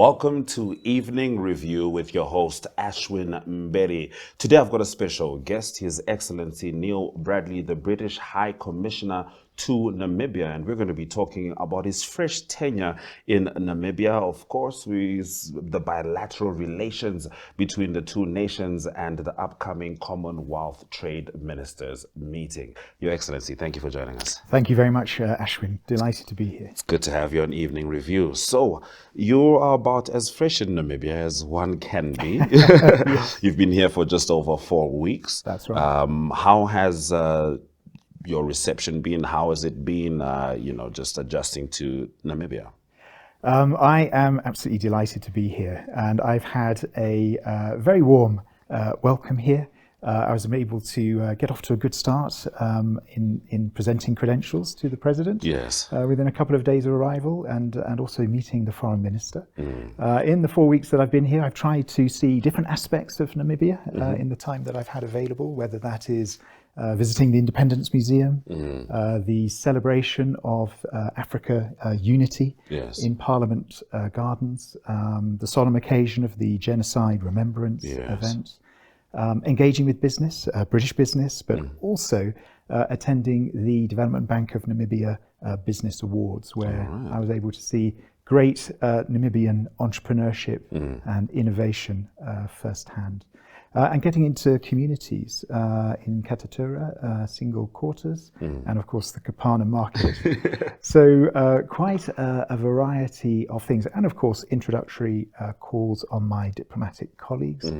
Welcome to Evening Review with your host, Ashwyn Mberi. Today I've got a special guest, His Excellency Neil Bradley, the British High Commissioner to Namibia, and we're going to be talking about his fresh tenure in Namibia, of course, with the bilateral relations between the two nations and the upcoming Commonwealth Trade Ministers Meeting. Your Excellency, thank you for joining us. Thank you very much, Ashwyn. Delighted to be here. It's good to have you on Evening Review. So, you are about as fresh in Namibia as one can be. Yes. You've been here for just over 4 weeks. That's right. How has your reception been? How has it been, just adjusting to Namibia? I am absolutely delighted to be here, and I've had a very warm welcome here. I was able to get off to a good start in presenting credentials to the President. Yes. Within a couple of days of arrival, and also meeting the Foreign Minister. In the 4 weeks that I've been here, I've tried to see different aspects of Namibia in the time that I've had available, whether that is visiting the Independence Museum, the celebration of Africa unity in Parliament Gardens, the solemn occasion of the Genocide Remembrance event, engaging with business, British business, but also attending the Development Bank of Namibia Business Awards, where I was able to see great Namibian entrepreneurship and innovation firsthand. And getting into communities in Katatura, single quarters, and of course the Kapana market. So quite a variety of things, and of course introductory calls on my diplomatic colleagues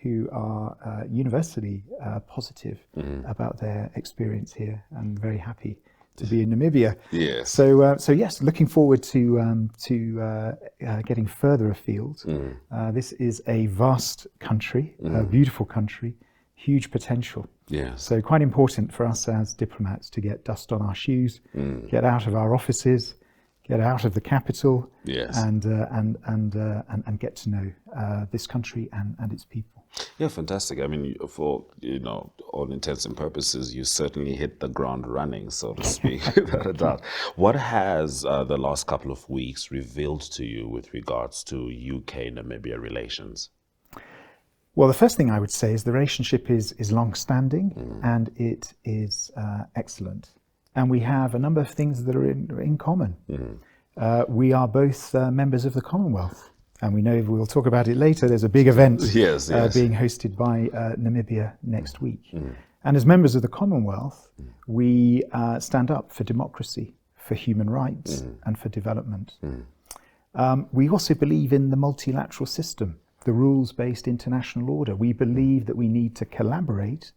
who are universally positive about their experience here, and very happy to be in Namibia. Yes. So yes, looking forward to getting further afield. This is a vast country, a beautiful country, huge potential. Yes. So quite important for us as diplomats to get dust on our shoes, get out of our offices, get out of the capital, and get to know this country and its people. Yeah, fantastic. I mean, for all intents and purposes, you certainly hit the ground running, so to speak, without a doubt. What has the last couple of weeks revealed to you with regards to UK-Namibia relations? Well, the first thing I would say is the relationship is long-standing and it is excellent. And we have a number of things that are in common. We are both members of the Commonwealth. And we know, we'll talk about it later, there's a big event being hosted by Namibia next week. And as members of the Commonwealth, we stand up for democracy, for human rights, and for development. We also believe in the multilateral system, the rules-based international order. We believe that we need to collaborate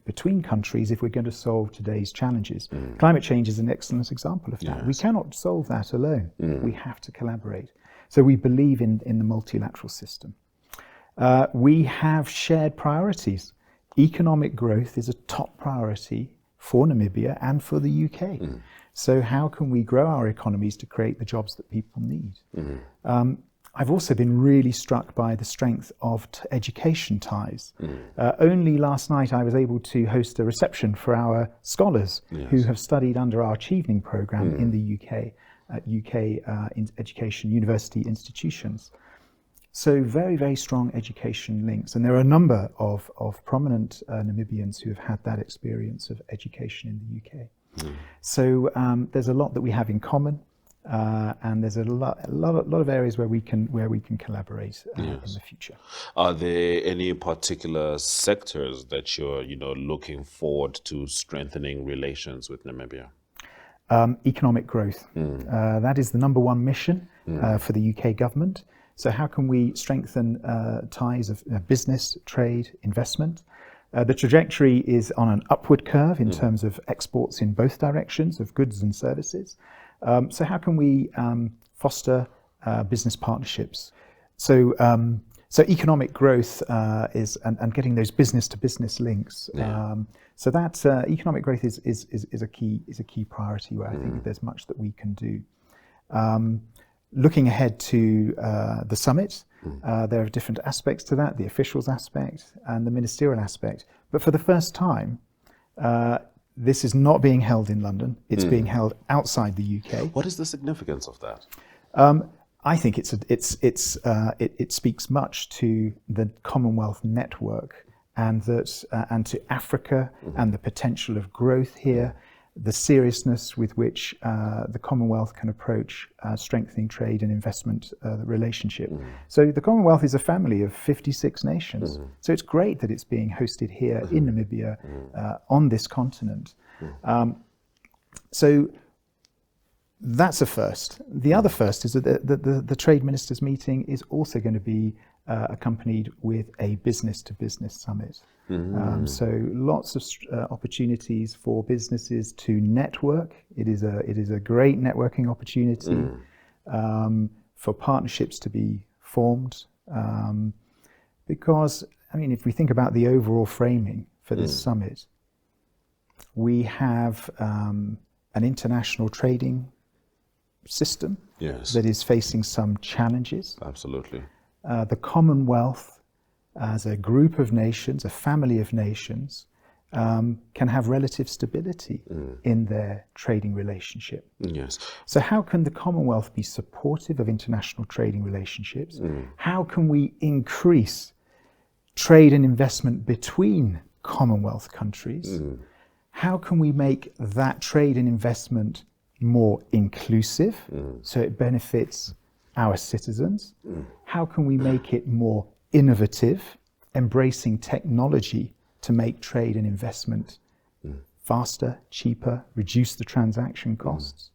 between countries if we're going to solve today's challenges. Climate change is an excellent example of that. We cannot solve that alone. We have to collaborate. So we believe in the multilateral system. We have shared priorities. Economic growth is a top priority for Namibia and for the UK. So how can we grow our economies to create the jobs that people need? I've also been really struck by the strength of education ties. Only last night I was able to host a reception for our scholars who have studied under our Achieving programme in the UK. At UK education university institutions. So very, very strong education links. And there are a number of prominent Namibians who have had that experience of education in the UK. So there's a lot that we have in common, and there's a lot of areas where we can collaborate in the future. Are there any particular sectors that you're looking forward to strengthening relations with Namibia? Economic growth. That is the number one mission for the UK government. So how can we strengthen ties of business, trade, investment? The trajectory is on an upward curve in terms of exports in both directions of goods and services. So how can we foster business partnerships? So economic growth is and getting those business to business links. So that economic growth is a key priority where I think there's much that we can do. Looking ahead to the summit, there are different aspects to that: the officials aspect and the ministerial aspect. But for the first time, this is not being held in London; it's being held outside the UK. What is the significance of that? I think it speaks much to the Commonwealth network and to Africa and the potential of growth here, the seriousness with which the Commonwealth can approach strengthening trade and investment relationship. So the Commonwealth is a family of 56 nations. So it's great that it's being hosted here in Namibia on this continent. So that's a first. The other first is that the Trade Ministers Meeting is also going to be accompanied with a business-to-business summit. So lots of opportunities for businesses to network. It is a great networking opportunity for partnerships to be formed. Because, I mean, if we think about the overall framing for this summit, we have an international trading system that is facing some challenges. Absolutely. The Commonwealth, as a group of nations, a family of nations, can have relative stability in their trading relationship. Yes. So how can the Commonwealth be supportive of international trading relationships? How can we increase trade and investment between Commonwealth countries? How can we make that trade and investment more inclusive so it benefits our citizens? How can we make it more innovative, embracing technology to make trade and investment faster, cheaper, reduce the transaction costs?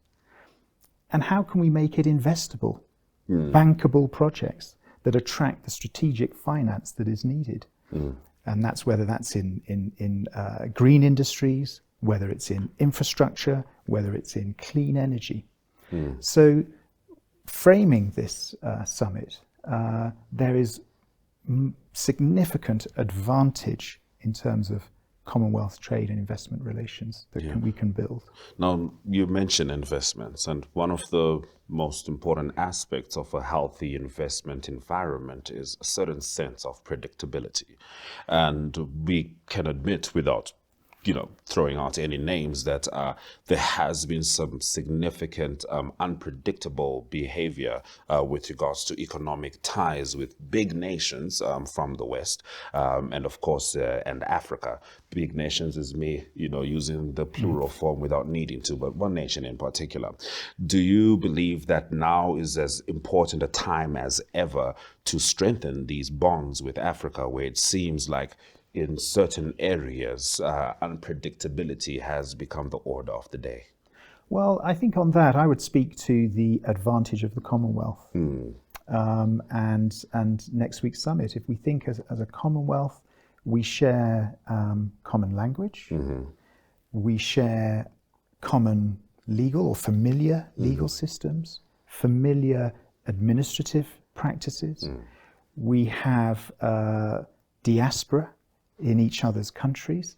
And how can we make it investable, bankable projects that attract the strategic finance that is needed? And that's whether that's in green industries, whether it's in infrastructure, whether it's in clean energy. So framing this summit, there is significant advantage in terms of Commonwealth trade and investment relations that we can build. Now, you mentioned investments, and one of the most important aspects of a healthy investment environment is a certain sense of predictability. And we can admit, without throwing out any names, that there has been some significant unpredictable behavior with regards to economic ties with big nations from the West, and of course, and Africa. Big nations is me, using the plural form without needing to, but one nation in particular. Do you believe that now is as important a time as ever to strengthen these bonds with Africa, where it seems like in certain areas, unpredictability has become the order of the day? Well, I think on that, I would speak to the advantage of the Commonwealth and next week's summit. If we think as a Commonwealth, we share common language, we share common legal or familiar legal systems, familiar administrative practices. We have diaspora in each other's countries.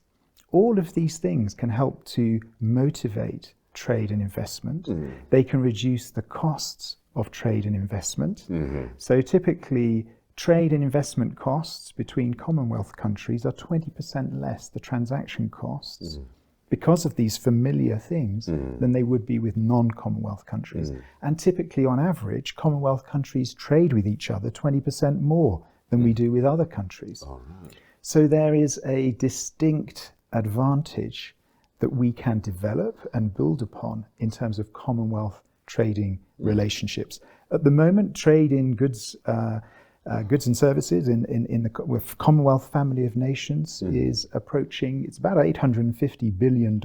All of these things can help to motivate trade and investment. They can reduce the costs of trade and investment. So typically, trade and investment costs between Commonwealth countries are 20% less, the transaction costs, because of these familiar things, than they would be with non-Commonwealth countries. And typically, on average, Commonwealth countries trade with each other 20% more than we do with other countries. So there is a distinct advantage that we can develop and build upon in terms of Commonwealth trading relationships. At the moment, trade in goods and services with Commonwealth family of nations is approaching, it's about $850 billion.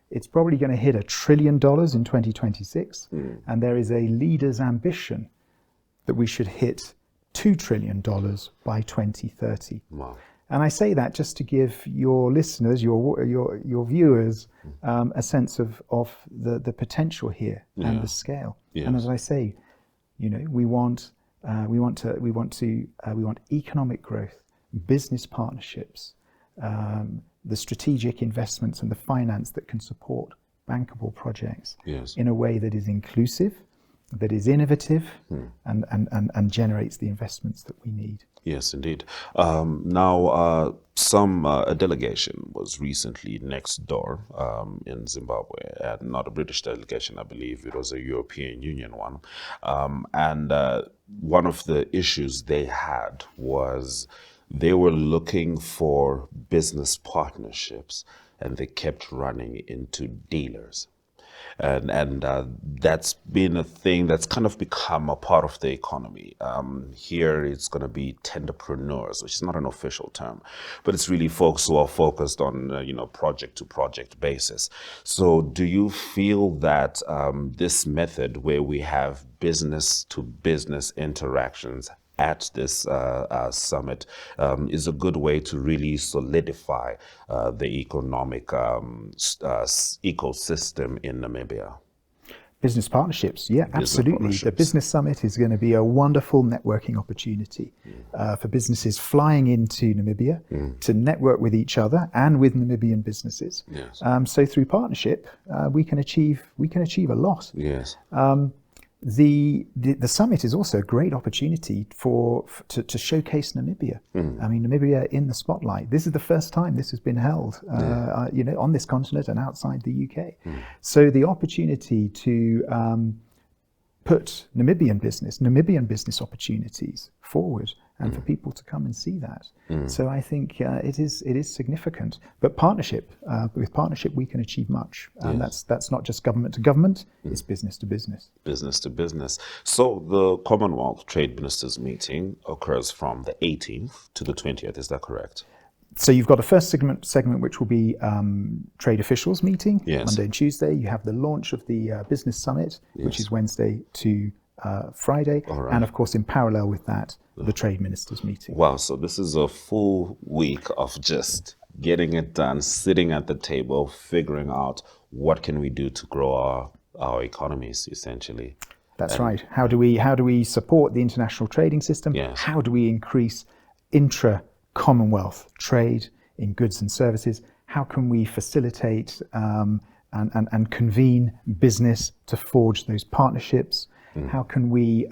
It's probably going to hit $1 trillion in 2026. And there is a leader's ambition that we should hit $2 trillion by 2030. Wow. And I say that just to give your listeners, your viewers, a sense of the potential here and the scale. Yes. And as I say, we want economic growth, business partnerships, the strategic investments and the finance that can support bankable projects in a way that is inclusive, that is innovative and generates the investments that we need. Yes, indeed. Now, a delegation was recently next door in Zimbabwe, and not a British delegation, I believe. It was a European Union one. And one of the issues they had was they were looking for business partnerships, and they kept running into dealers. And that's been a thing that's kind of become a part of the economy. Here it's going to be tenderpreneurs, which is not an official term, but it's really folks who are focused on, project to project basis. So do you feel that this method where we have business to business interactions at this summit is a good way to really solidify the economic ecosystem in Namibia? Business partnerships, yeah, absolutely. The Business Summit is going to be a wonderful networking opportunity for businesses flying into Namibia to network with each other and with Namibian businesses. Yes. So through partnership, we can achieve a lot. Yes. The summit is also a great opportunity to showcase Namibia. I mean, Namibia in the spotlight. This is the first time this has been held, on this continent and outside the UK. So the opportunity to put Namibian business opportunities forward, and for people to come and see that. So I think it is significant. But with partnership, we can achieve much. And that's not just government to government, it's business to business. Business to business. So the Commonwealth Trade Ministers Meeting occurs from the 18th to the 20th, is that correct? So you've got a first segment which will be trade officials meeting, Monday and Tuesday. You have the launch of the Business Summit, which is Wednesday to Friday. Right. And of course, in parallel with that, the Trade Ministers Meeting. Wow, so this is a full week of just getting it done, sitting at the table, figuring out what can we do to grow our economies, essentially. That's right. How do we support the international trading system? Yes. How do we increase intra-Commonwealth trade in goods and services? How can we facilitate and convene business to forge those partnerships? How can we,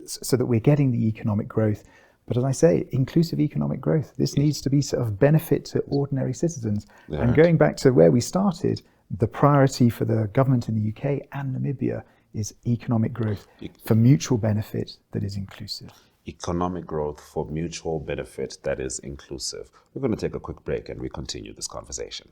so that we're getting the economic growth? But as I say, inclusive economic growth. This needs to be sort of benefit to ordinary citizens. Yeah. And going back to where we started, the priority for the government in the UK and Namibia is economic growth for mutual benefit that is inclusive. Economic growth for mutual benefit that is inclusive. We're going to take a quick break and we continue this conversation.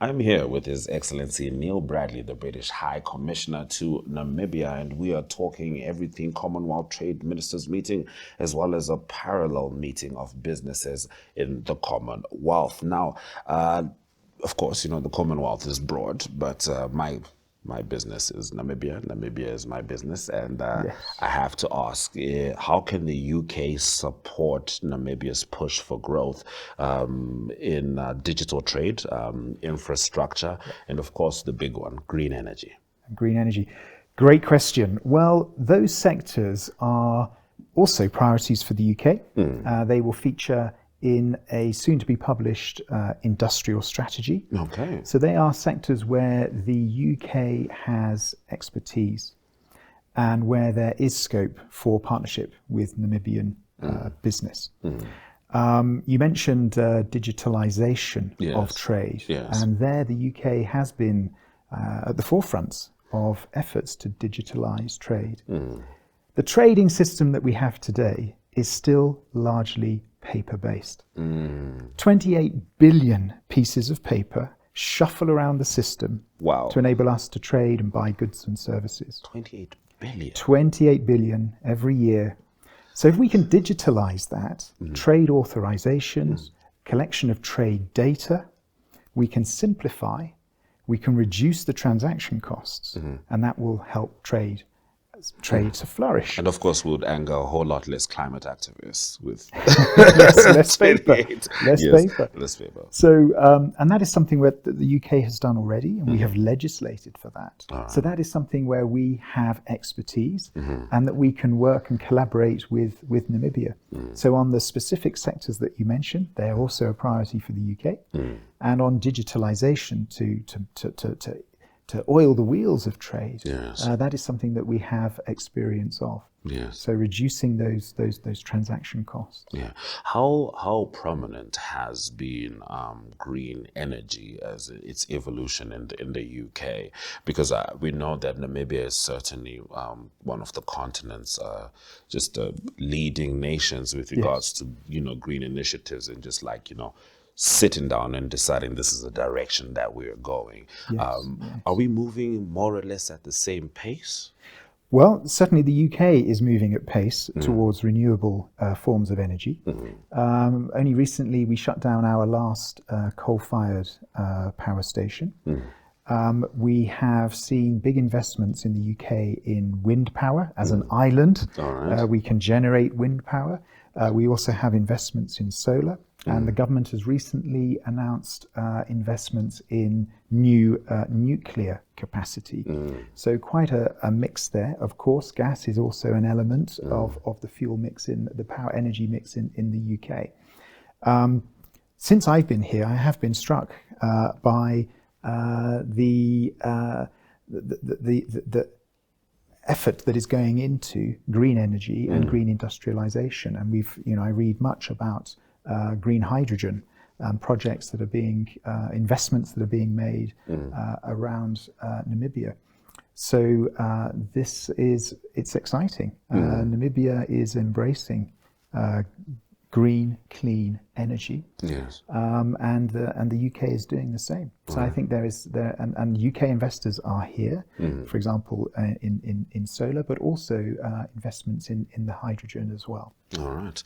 I'm here with His Excellency Neil Bradley, the British High Commissioner to Namibia, and we are talking everything Commonwealth Trade Ministers Meeting, as well as a parallel meeting of businesses in the Commonwealth. Now, of course, the Commonwealth is broad, but my business is Namibia. Namibia is my business. And I have to ask, how can the UK support Namibia's push for growth in digital trade, infrastructure, and of course, the big one, green energy? Green energy. Great question. Well, those sectors are also priorities for the UK. They will feature in a soon-to-be-published industrial strategy. Okay. So they are sectors where the UK has expertise and where there is scope for partnership with Namibian business. You mentioned digitalization of trade, and there the UK has been at the forefront of efforts to digitalize trade. The trading system that we have today is still largely paper-based. 28 billion pieces of paper shuffle around the system to enable us to trade and buy goods and services. 28 billion? 28 billion every year. So if we can digitalize that, trade authorizations, collection of trade data, we can simplify, we can reduce the transaction costs, and that will help trade trade to flourish. And of course, would anger a whole lot less climate activists with less paper. Less paper. So, and that is something where the UK has done already, and we have legislated for that. So that is something where we have expertise and that we can work and collaborate with Namibia. So on the specific sectors that you mentioned, they are also a priority for the UK. And on digitalization to oil the wheels of trade, that is something that we have experience of. So reducing those transaction costs. How prominent has been green energy as its evolution in the UK? Because we know that Namibia is certainly one of the continent's leading nations with regards to green initiatives and just sitting down and deciding this is the direction that we're going. Are we moving more or less at the same pace? Well, certainly the UK is moving at pace towards renewable forms of energy. Only recently we shut down our last coal-fired power station. We have seen big investments in the UK in wind power. As an island, we can generate wind power. We also have investments in solar. And the government has recently announced investments in new nuclear capacity. So quite a mix there. Of course, gas is also an element of the fuel mix in the power energy mix in the UK. Since I've been here, I have been struck by the effort that is going into green energy and green industrialization. And I read much about green hydrogen projects that are being, investments that are being made around Namibia. So it's exciting. Namibia is embracing green, clean energy. And the UK is doing the same. So I think and UK investors are here, for example, in solar, but also investments in the hydrogen as well. All right.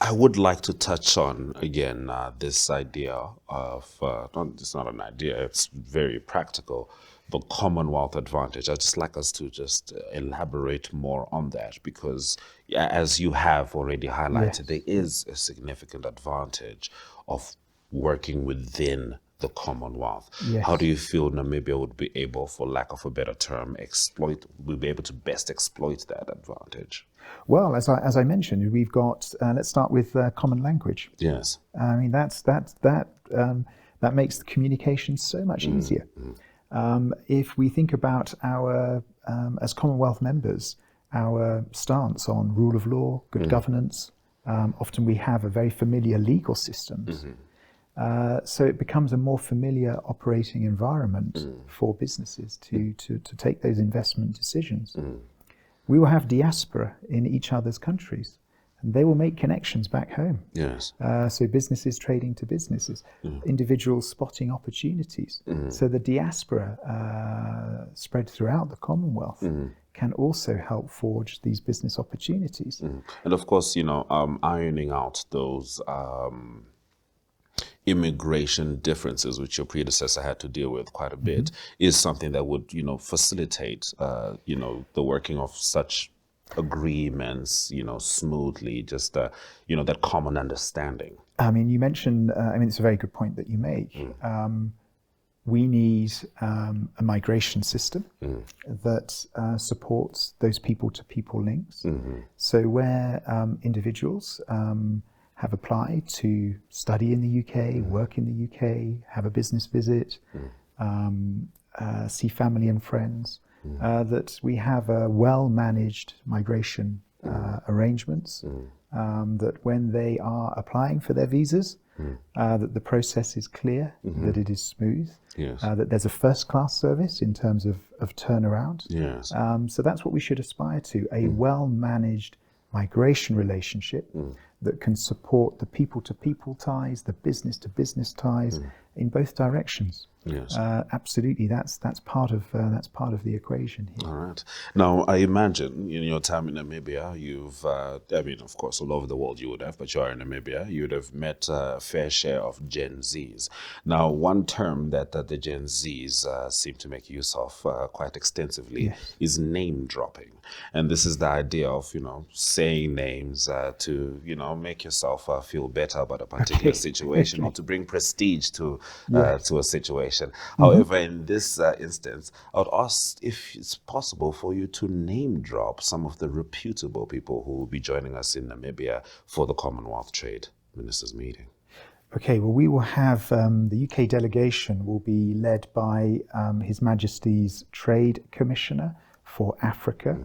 I would like to touch on, again, this idea of, it's not an idea, it's very practical, the Commonwealth Advantage. I'd just like us to just elaborate more on that because, as you have already highlighted, there is a significant advantage of working within the Commonwealth. How do you feel Namibia would be able, for lack of a better term, be able to best exploit that advantage? Well, as I mentioned, we've got. Let's start with common language. I mean that makes the communication so much easier. If we think about our as Commonwealth members, our stance on rule of law, good governance, often we have a very familiar legal systems. So it becomes a more familiar operating environment for businesses to take those investment decisions. We will have diaspora in each other's countries, and they will make connections back home. So businesses trading to businesses, individuals spotting opportunities. So the diaspora spread throughout the Commonwealth can also help forge these business opportunities. And of course, ironing out those immigration differences, which your predecessor had to deal with quite a bit, is something that would, facilitate, the working of such agreements, smoothly, just, that common understanding. I mean, you mentioned, it's a very good point that you make. We need a migration system that supports those people-to-people links. So where individuals have applied to study in the UK, work in the UK, have a business visit, see family and friends, that we have a well-managed migration arrangements, that when they are applying for their visas, that the process is clear, that it is smooth, that there's a first-class service in terms of turnaround. So that's what we should aspire to, a well-managed migration relationship that can support the people-to-people ties, the business-to-business ties in both directions. Yes. Absolutely, that's part of the equation here. All right. Now, I imagine in your time in Namibia, you've, I mean, of course, all over the world you would have, but you are in Namibia, you would have met a fair share of Gen Zs. Now, one term that the Gen Zs seem to make use of quite extensively Yes. is name dropping. And this is the idea of, saying names to, make yourself feel better about a particular situation or to bring prestige to a situation. However, in this instance, I would ask if it's possible for you to name drop some of the reputable people who will be joining us in Namibia for the Commonwealth Trade Ministers Meeting. Okay, well, we will have the UK delegation will be led by His Majesty's Trade Commissioner for Africa,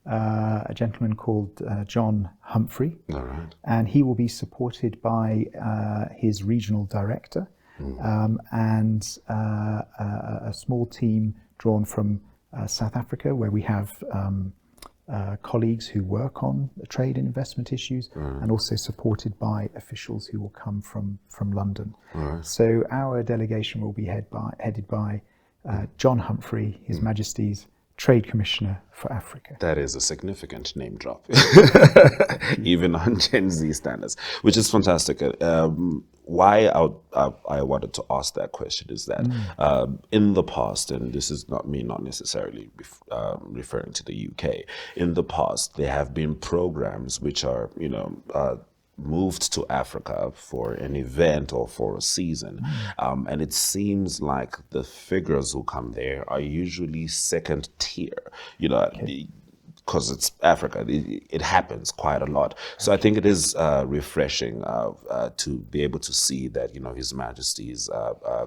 a gentleman called John Humphrey. All right. And he will be supported by his regional director and a small team drawn from South Africa, where we have colleagues who work on trade and investment issues, and also supported by officials who will come from London. So our delegation will be headed by John Humphrey, His Majesty's Trade Commissioner for Africa. That is a significant name drop, even on Gen Z standards, which is fantastic. Why I wanted to ask that question is that in the past, and this is not necessarily referring to the UK, in the past there have been programs which are, moved to Africa for an event or for a season. And it seems like the figures who come there are usually second tier, because it's Africa. It happens quite a lot. So I think it is refreshing to be able to see that, His Majesty's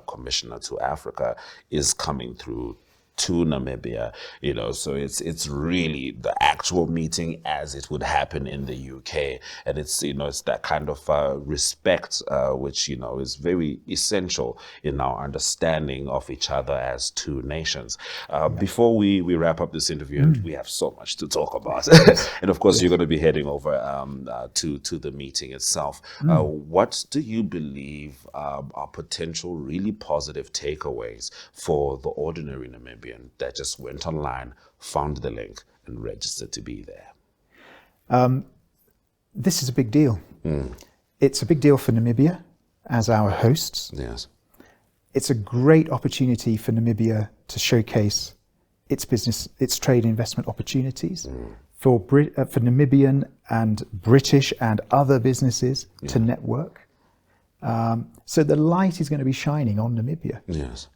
Commissioner to Africa is coming through to Namibia, so it's really the actual meeting as it would happen in the UK, and it's it's that kind of respect which is very essential in our understanding of each other as two nations. Before we wrap up this interview, and we have so much to talk about, and of course you're going to be heading over to the meeting itself. What do you believe are potential really positive takeaways for the ordinary Namibian that just went online, found the link, and registered to be there? This is a big deal. It's a big deal for Namibia as our hosts. Yes. It's a great opportunity for Namibia to showcase its business, its trade investment opportunities for Namibian and British and other businesses to network. So the light is going to be shining on Namibia. Yes.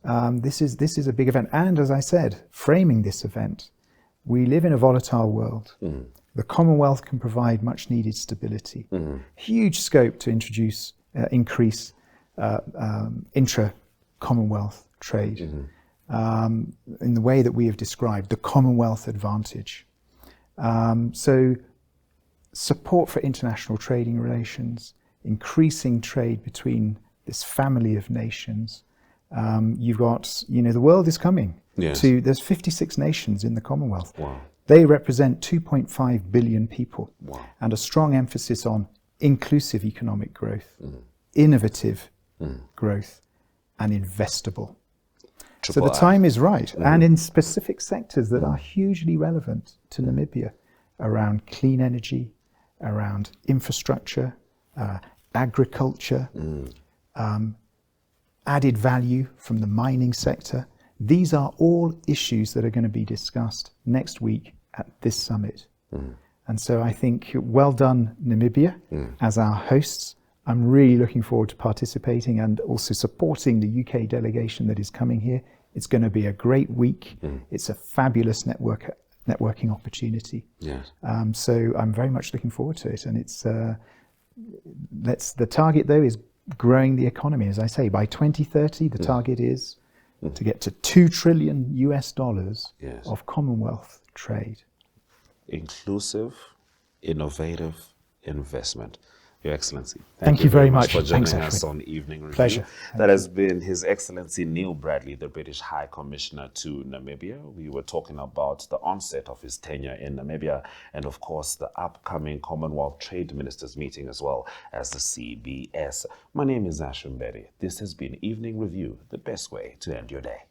This is a big event. And as I said, framing this event, we live in a volatile world. The Commonwealth can provide much needed stability. Huge scope to increase intra-Commonwealth trade in the way that we have described, the Commonwealth Advantage. So support for international trading relations, increasing trade between this family of nations. You've got, the world is coming to, there's 56 nations in the Commonwealth. Wow. They represent 2.5 billion people. Wow. And a strong emphasis on inclusive economic growth, innovative growth, and investable. So the time is right. And in specific sectors that are hugely relevant to Namibia, around clean energy, around infrastructure, agriculture, added value from the mining sector. These are all issues that are going to be discussed next week at this summit. And so I think, well done, Namibia, as our hosts. I'm really looking forward to participating and also supporting the UK delegation that is coming here. It's going to be a great week. It's a fabulous networking opportunity. Yes. So I'm very much looking forward to it. And it's the target, though, is growing the economy. As I say, by 2030, the target is to get to $2 trillion of Commonwealth trade. Inclusive, innovative investment. Your Excellency. Thank you very much. for joining Thanks, us Ashwyn. on Evening Review. Pleasure. That has been His Excellency Neil Bradley, the British High Commissioner to Namibia. We were talking about the onset of his tenure in Namibia and, of course, the upcoming Commonwealth Trade Ministers Meeting as well as the CBS. My name is Ashwyn Mberi. This has been Evening Review, the best way to end your day.